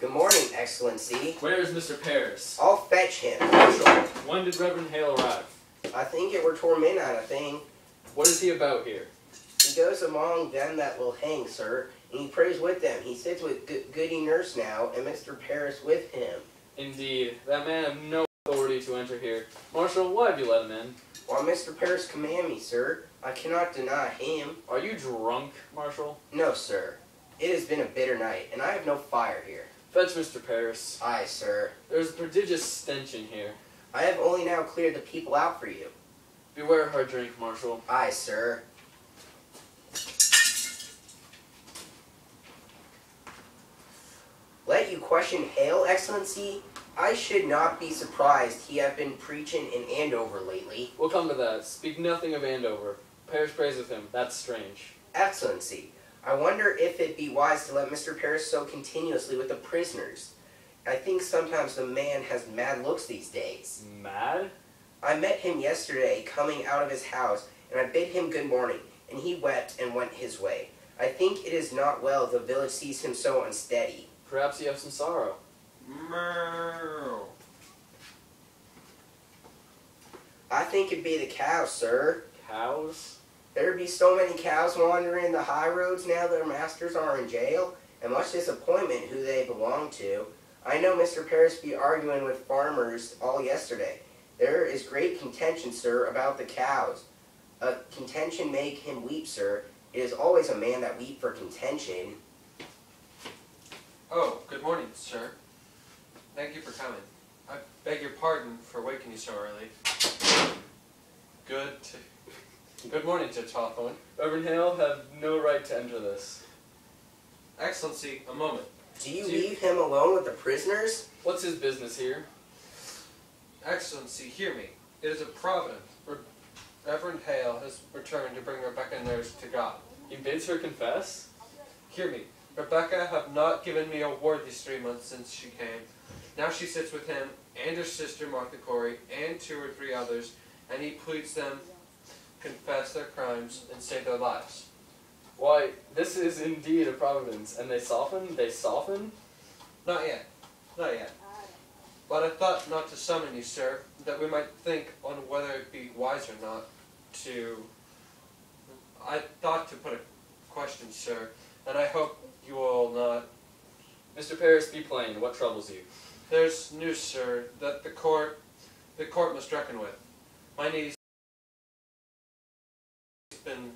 Good morning, Excellency. Where is Mr. Paris? I'll fetch him. Marshal, when did Reverend Hale arrive? I think it were toward midnight, I think. What is he about here? He goes among them that will hang, sir, and he prays with them. He sits with Goody Nurse now, and Mr. Paris with him. Indeed, that man has no authority to enter here. Marshal, why have you let him in? While Mr. Paris command me, sir, I cannot deny him. Are you drunk, Marshal? No, sir. It has been a bitter night, and I have no fire here. Fetch Mr. Paris. Aye, sir. There's a prodigious stench in here. I have only now cleared the people out for you. Beware her drink, Marshal. Aye, sir. Let you question Hale, Excellency? I should not be surprised he have been preaching in Andover lately. We'll come to that. Speak nothing of Andover. Paris prays with him. That's strange. Excellency, I wonder if it be wise to let Mr. Paris so continuously with the prisoners. I think sometimes the man has mad looks these days. Mad? I met him yesterday coming out of his house, and I bid him good morning, and he wept and went his way. I think it is not well the village sees him so unsteady. Perhaps you have some sorrow. Meow. I think it be the cows, sir. Cows? There be so many cows wandering the high roads now their masters are in jail, and much disappointment who they belong to. I know Mr. Paris be arguing with farmers all yesterday. There is great contention, sir, about the cows. Contention make him weep, sir. It is always a man that weep for contention. Oh, good morning, sir. Thank you for coming. I beg your pardon for waking you so early. Good morning, Judge Hawthorne. Reverend Hale have no right to enter this. Excellency, a moment. Do you leave him alone with the prisoners? What's his business here? Excellency, hear me. It is a providence. Reverend Hale has returned to bring Rebecca Nurse to God. He bids her confess? Hear me. Rebecca have not given me a word these 3 months since she came. Now she sits with him and her sister Martha Corey and 2 or 3 others, and he pleads them confess their crimes and save their lives. Why, this is indeed a providence. And they soften? They soften? Not yet. Not yet. But I thought not to summon you, sir, that we might think on whether it be wise or not to... I thought to put a question, sir, and I hope you will not... Mr. Paris, be plain. What troubles you? There's news, sir, that the court must reckon with. My niece has been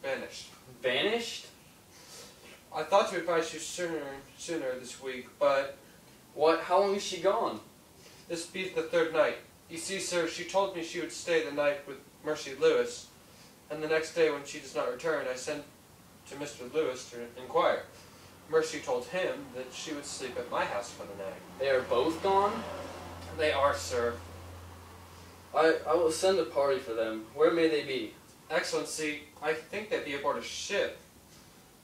banished. Banished? I thought to advise you sooner this week, but... What? How long is she gone? This be the 3rd night. You see, sir, she told me she would stay the night with Mercy Lewis, and the next day when she does not return, I sent to Mr. Lewis to inquire. Mercy told him that she would sleep at my house for the night. They are both gone? They are, sir. I will send a party for them. Where may they be? Excellency, I think they be aboard a ship.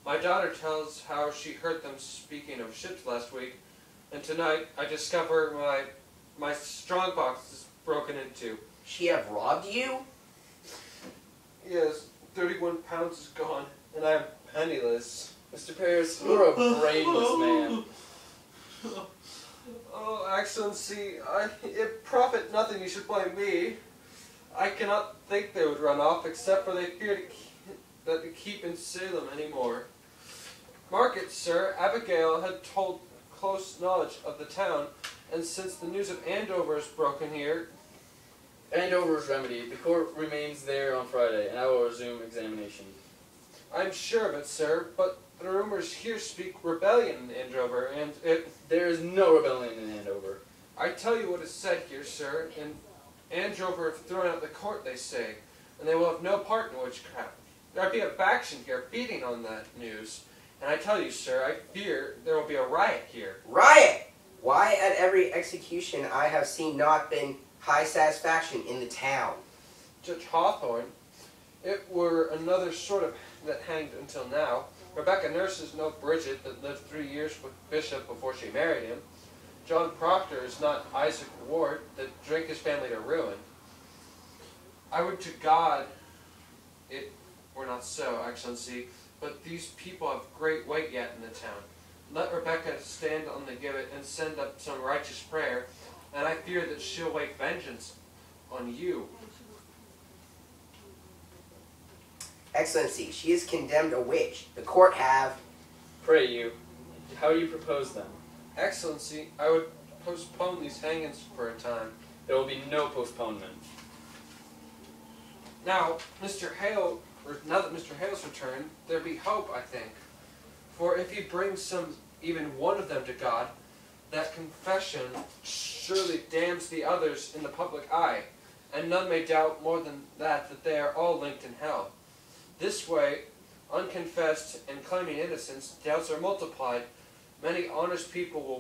My daughter tells how she heard them speaking of ships last week, and tonight I discover my strongbox is broken into. She have robbed you? Yes, 31 pounds is gone, and I am penniless. Mr. Paris, you're a brainless man. Oh, Excellency, it profit nothing you should blame me. I cannot think they would run off, except for they fear to keep in Salem anymore. Mark it, sir, Abigail had told close knowledge of the town, and since the news of Andover is broken here... Andover is remedied. The court remains there on Friday, and I will resume examination. I'm sure of it, sir, but the rumors here speak rebellion in Andover, and There is no rebellion in Andover. I tell you what is said here, sir, and Andover have thrown out the court, they say, and they will have no part in witchcraft. There'll be a faction here feeding on that news, and I tell you, sir, I fear there will be a riot here. Riot! Why at every execution I have seen not been high satisfaction in the town? Judge Hawthorne, it were another sort of that hanged until now. Rebecca Nurse is no Bridget that lived 3 years with Bishop before she married him. John Proctor is not Isaac Ward that drank his family to ruin. I would to God it were not so, Excellency, but these people have great weight yet in the town. let Rebecca stand on the gibbet and send up some righteous prayer, and I fear that she'll wake vengeance on you. Excellency, she has condemned a witch. The court have... Pray you, how do you propose them? Excellency, I would postpone these hangings for a time. There will be no postponement. Now, now that Mr. Hale's returned, there be hope, I think. For if he brings even one of them to God, that confession surely damns the others in the public eye, and none may doubt more than that they are all linked in hell. This way, unconfessed and claiming innocence, doubts are multiplied. Many honest people will